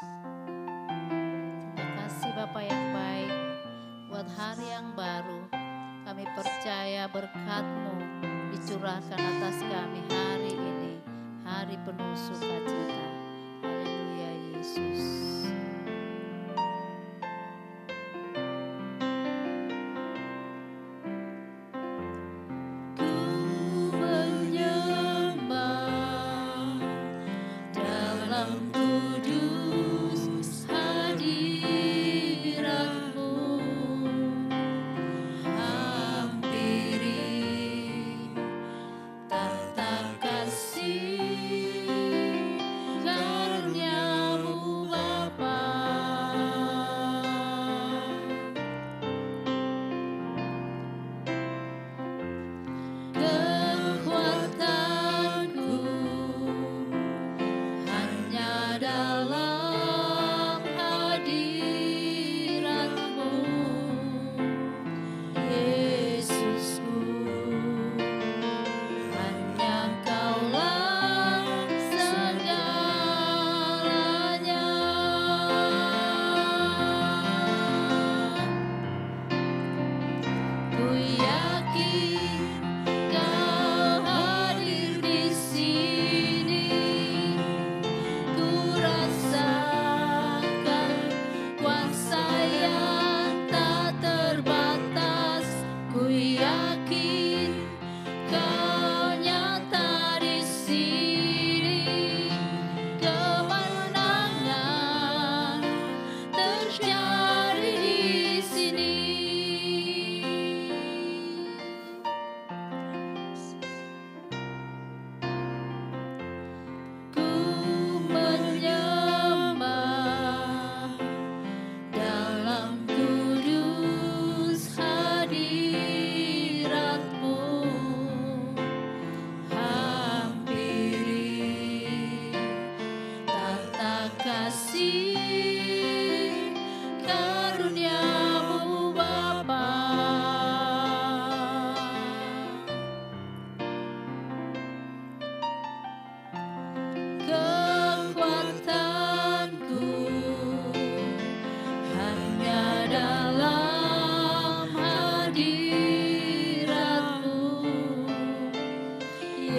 Terima kasih Bapak yang baik buat hari yang baru. Kami percaya berkat-Mu dicurahkan atas kami hari ini, hari penuh sukacita. Haleluya Yesus.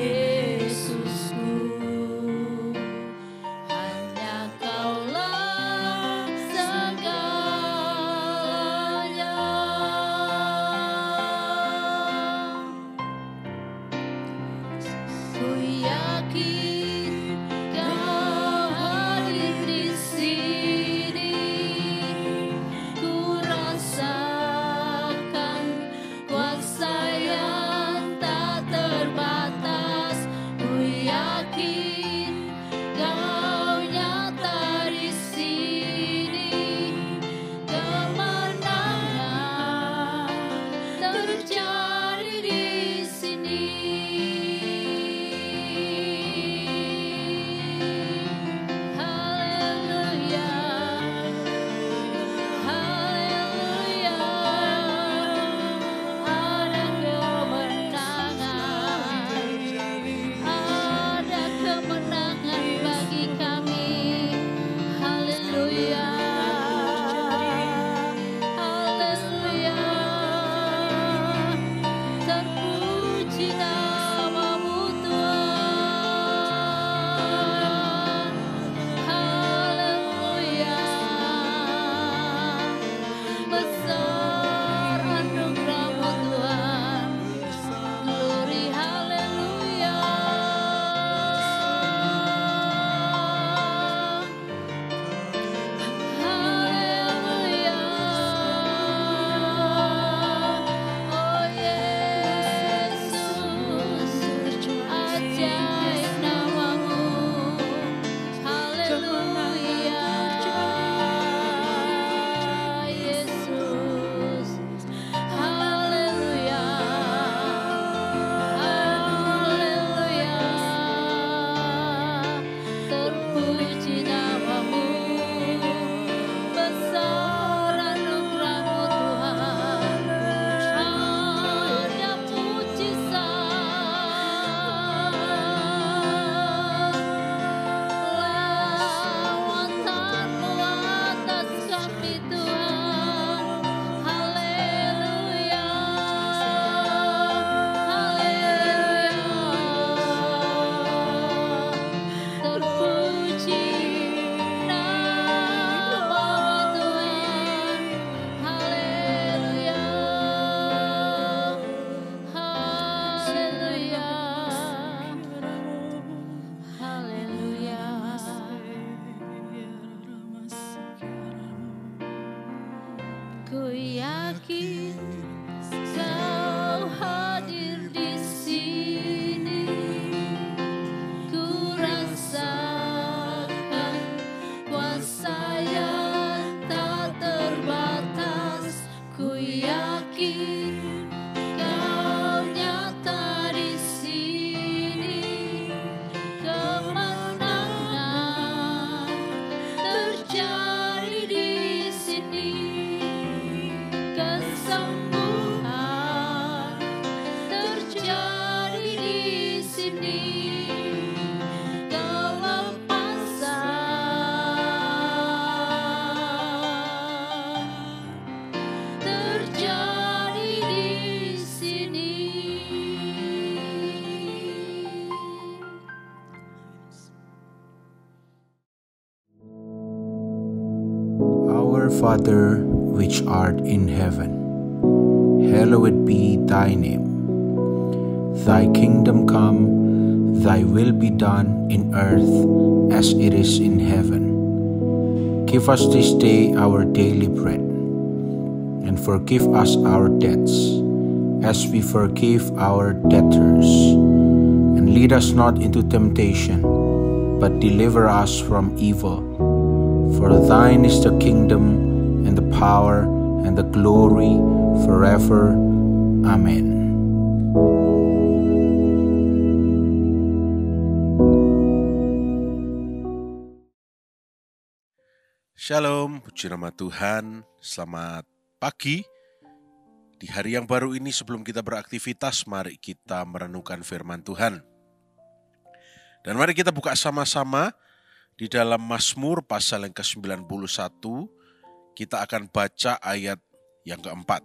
Yesusku, hanya Kaulah Ku yakin Kau hadir di sini. Ku rasakan kuasa yang tak terbatas. Ku yakin Kau nyata di sini. Kemenangan terjadi di sini. Kesembuhan terjadi di sini. Kelepasan terjadi di sini. Our Father, which art in heaven, hallowed be thy name. Thy kingdom come, thy will be done in earth as it is in heaven. Give us this day our daily bread, and forgive us our debts, as we forgive our debtors. And lead us not into temptation, but deliver us from evil. For thine is the kingdom, and the power, and the glory, forever. Amen. Shalom, puji nama Tuhan, selamat pagi. Di hari yang baru ini sebelum kita beraktivitas, mari kita merenungkan firman Tuhan. Dan mari kita buka sama-sama di dalam Mazmur pasal yang ke-91, kita akan baca ayat yang keempat.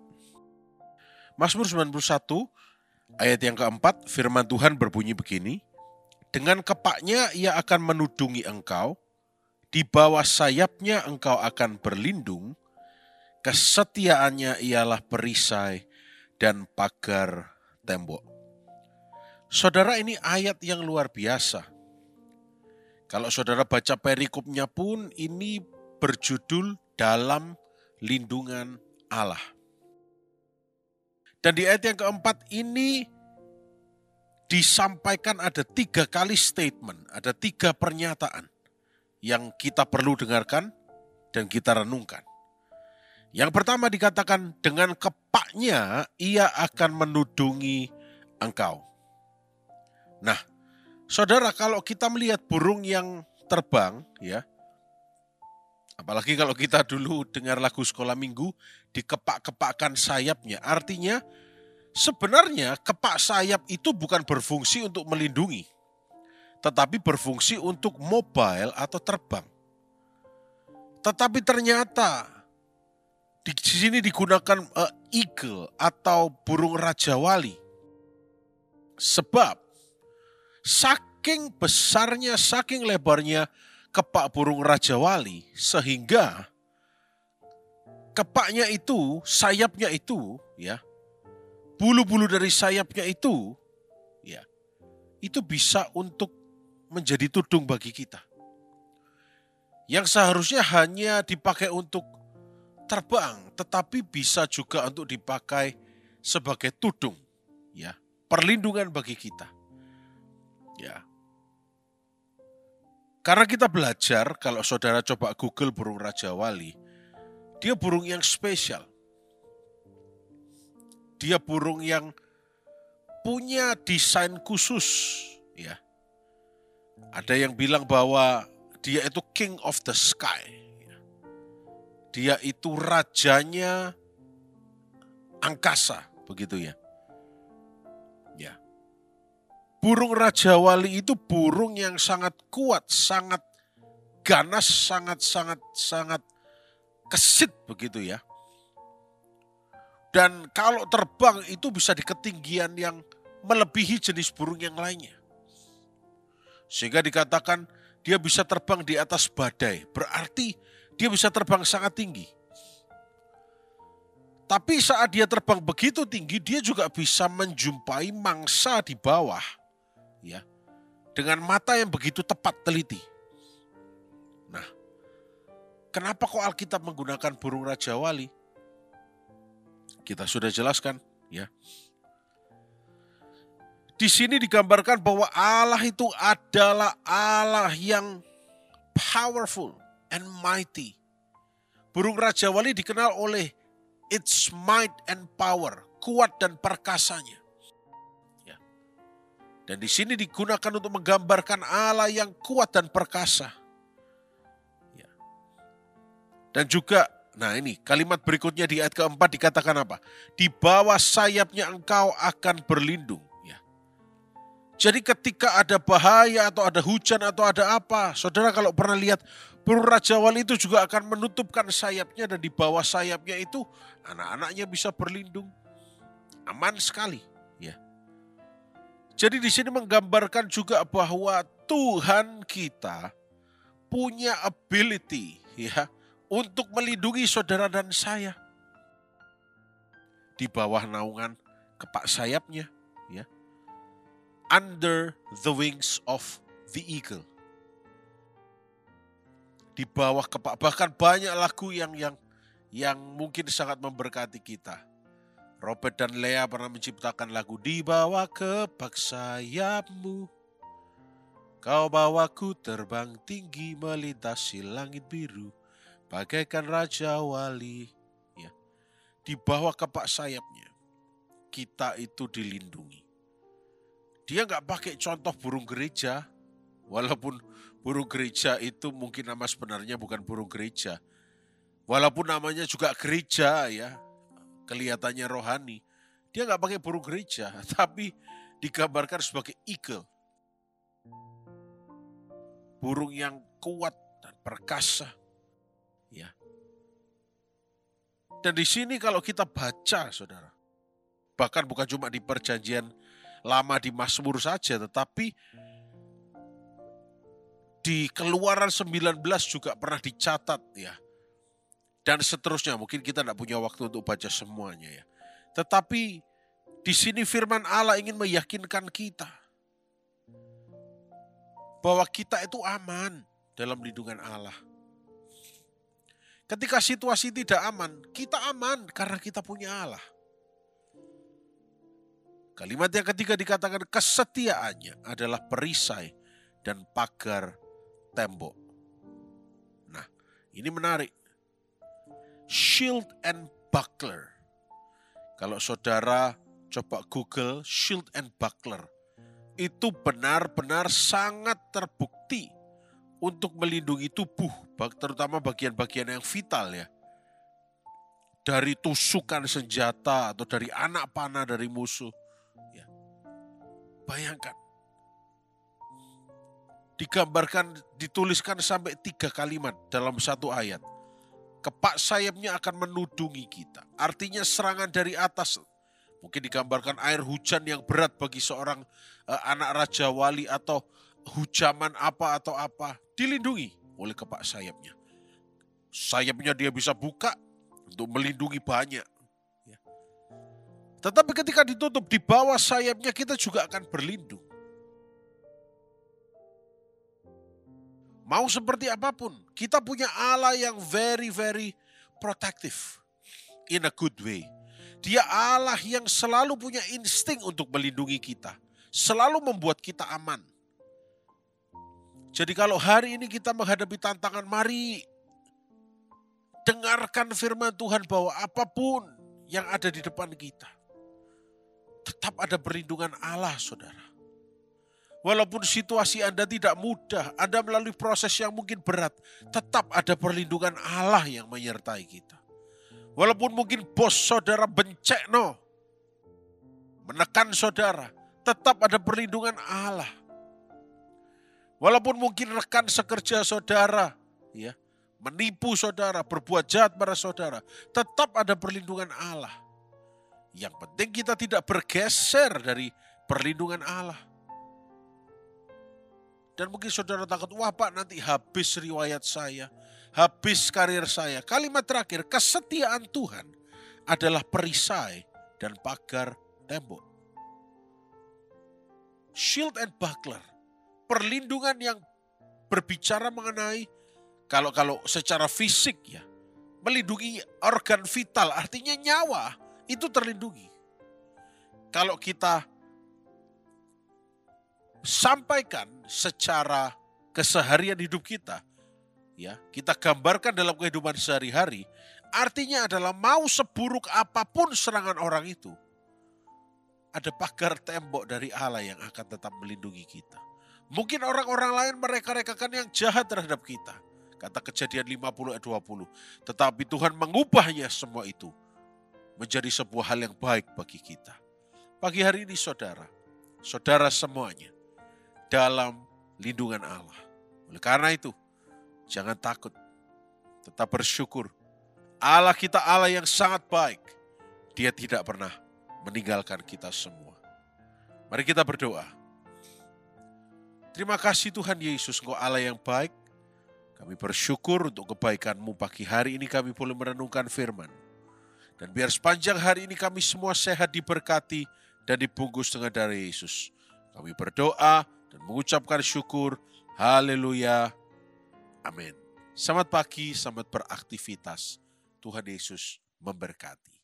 Mazmur 91, ayat yang keempat, firman Tuhan berbunyi begini, dengan kepaknya ia akan menudungi engkau, di bawah sayapnya engkau akan berlindung, kesetiaannya ialah perisai dan pagar tembok. Saudara, ini ayat yang luar biasa. Kalau saudara baca perikopnya pun ini berjudul dalam lindungan Allah. Dan di ayat yang keempat ini disampaikan ada 3 kali statement, ada 3 pernyataan yang kita perlu dengarkan dan kita renungkan. Yang pertama dikatakan dengan kepaknya ia akan menudungi engkau. Nah, saudara, kalau kita melihat burung yang terbang, ya, apalagi kalau kita dulu dengar lagu sekolah minggu, dikepak-kepakkan sayapnya, artinya sebenarnya kepak sayap itu bukan berfungsi untuk melindungi, tetapi berfungsi untuk mobile atau terbang. Tetapi ternyata di sini digunakan eagle atau burung raja wali. Sebab saking besarnya, saking lebarnya kepak burung raja wali, sehingga kepaknya itu, sayapnya itu, ya, bulu-bulu dari sayapnya itu, ya, itu bisa untuk menjadi tudung bagi kita. Yang seharusnya hanya dipakai untuk terbang, tetapi bisa juga untuk dipakai sebagai tudung, ya, perlindungan bagi kita. Ya. Karena kita belajar, kalau saudara coba Google burung raja wali, dia burung yang spesial. Dia burung yang punya desain khusus, ya. Ada yang bilang bahwa dia itu king of the sky. Ya. Dia itu rajanya angkasa, begitu ya. Ya. Burung raja wali itu burung yang sangat kuat, sangat ganas, sangat kesit begitu ya. Dan kalau terbang itu bisa di ketinggian yang melebihi jenis burung yang lainnya. Sehingga dikatakan dia bisa terbang di atas badai, berarti dia bisa terbang sangat tinggi. Tapi saat dia terbang begitu tinggi, dia juga bisa menjumpai mangsa di bawah, ya, dengan mata yang begitu tepat teliti. Nah, kenapa kok Alkitab menggunakan burung raja wali? Kita sudah jelaskan, ya. Di sini digambarkan bahwa Allah itu adalah Allah yang powerful and mighty. Burung Raja Wali dikenal oleh its might and power, kuat dan perkasanya. Ya. Dan di sini digunakan untuk menggambarkan Allah yang kuat dan perkasa. Ya. Dan juga, nah ini kalimat berikutnya di ayat keempat dikatakan apa? Di bawah sayapnya engkau akan berlindung. Ya. Jadi ketika ada bahaya atau ada hujan atau ada apa, saudara kalau pernah lihat burung Raja Wali itu juga akan menutupkan sayapnya dan di bawah sayapnya itu anak-anaknya bisa berlindung. Aman sekali. Ya. Jadi di sini menggambarkan juga bahwa Tuhan kita punya ability, ya, untuk melindungi saudara dan saya. Di bawah naungan kepak sayapnya, ya. Under the wings of the eagle. Di bawah kepak, bahkan banyak lagu yang mungkin sangat memberkati kita. Robert dan Lea pernah menciptakan lagu Di bawah kepak sayapmu, kau bawaku terbang tinggi melintasi langit biru. Bagaikan Raja Wali, ya. Di bawah kepak sayapnya, kita itu dilindungi. Dia nggak pakai contoh burung gereja, walaupun burung gereja itu mungkin nama sebenarnya bukan burung gereja. Walaupun namanya juga gereja, ya, kelihatannya rohani. Dia nggak pakai burung gereja, tapi digambarkan sebagai eagle. Burung yang kuat dan perkasa. Ya. Dan di sini kalau kita baca, saudara, bahkan bukan cuma di perjanjian lama di Mazmur saja, tetapi di Keluaran 19 juga pernah dicatat, ya. Dan seterusnya, mungkin kita tidak punya waktu untuk baca semuanya, ya. Tetapi di sini firman Allah ingin meyakinkan kita bahwa kita itu aman dalam lindungan Allah. Ketika situasi tidak aman, kita aman karena kita punya Allah. Kalimat yang ketiga dikatakan kesetiaannya adalah perisai dan pagar tembok. Nah, ini menarik. Shield and buckler. Kalau saudara coba Google shield and buckler, itu benar-benar sangat terbukti untuk melindungi tubuh, terutama bagian-bagian yang vital, ya. Dari tusukan senjata atau dari anak panah dari musuh. Ya. Bayangkan. Digambarkan, dituliskan sampai 3 kalimat dalam satu ayat. Kepak sayapnya akan menudungi kita. Artinya serangan dari atas. Mungkin digambarkan air hujan yang berat bagi seorang anak Raja Wali atau hujaman apa atau apa. Dilindungi oleh kepak sayapnya. Sayapnya dia bisa buka untuk melindungi banyak. Ya. Tetapi ketika ditutup di bawah sayapnya kita juga akan berlindung. Mau seperti apapun, kita punya Allah yang very, very protective in a good way. Dia Allah yang selalu punya insting untuk melindungi kita. Selalu membuat kita aman. Jadi kalau hari ini kita menghadapi tantangan, mari dengarkan firman Tuhan bahwa apapun yang ada di depan kita, tetap ada perlindungan Allah, saudara. Walaupun situasi Anda tidak mudah, Anda melalui proses yang mungkin berat, tetap ada perlindungan Allah yang menyertai kita. Walaupun mungkin bos saudara bencekno, menekan saudara, tetap ada perlindungan Allah. Walaupun mungkin rekan sekerja saudara, ya, menipu saudara, berbuat jahat pada saudara, tetap ada perlindungan Allah. Yang penting kita tidak bergeser dari perlindungan Allah. Dan mungkin saudara takut, wah Pak nanti habis riwayat saya, habis karir saya. Kalimat terakhir, kesetiaan Tuhan adalah perisai dan pagar tembok. Shield and buckler, perlindungan yang berbicara mengenai, kalau secara fisik, ya, melindungi organ vital, artinya nyawa itu terlindungi. Kalau kita sampaikan secara keseharian hidup kita, ya, kita gambarkan dalam kehidupan sehari-hari, artinya adalah mau seburuk apapun serangan orang itu, ada pagar tembok dari Allah yang akan tetap melindungi kita. Mungkin orang-orang lain mereka-rekakan yang jahat terhadap kita. Kata Kejadian 50 ayat 20. Tetapi Tuhan mengubahnya semua itu menjadi sebuah hal yang baik bagi kita. Pagi hari ini saudara semuanya dalam lindungan Allah. Oleh karena itu, jangan takut, tetap bersyukur. Allah kita Allah yang sangat baik. Dia tidak pernah meninggalkan kita semua. Mari kita berdoa. Terima kasih Tuhan Yesus, Engkau Allah yang baik. Kami bersyukur untuk kebaikan-Mu. Pagi hari ini kami boleh merenungkan firman. Dan biar sepanjang hari ini kami semua sehat, diberkati dan dibungkus dengan darah Yesus. Kami berdoa dan mengucapkan syukur. Haleluya. Amin. Selamat pagi, selamat beraktivitas. Tuhan Yesus memberkati.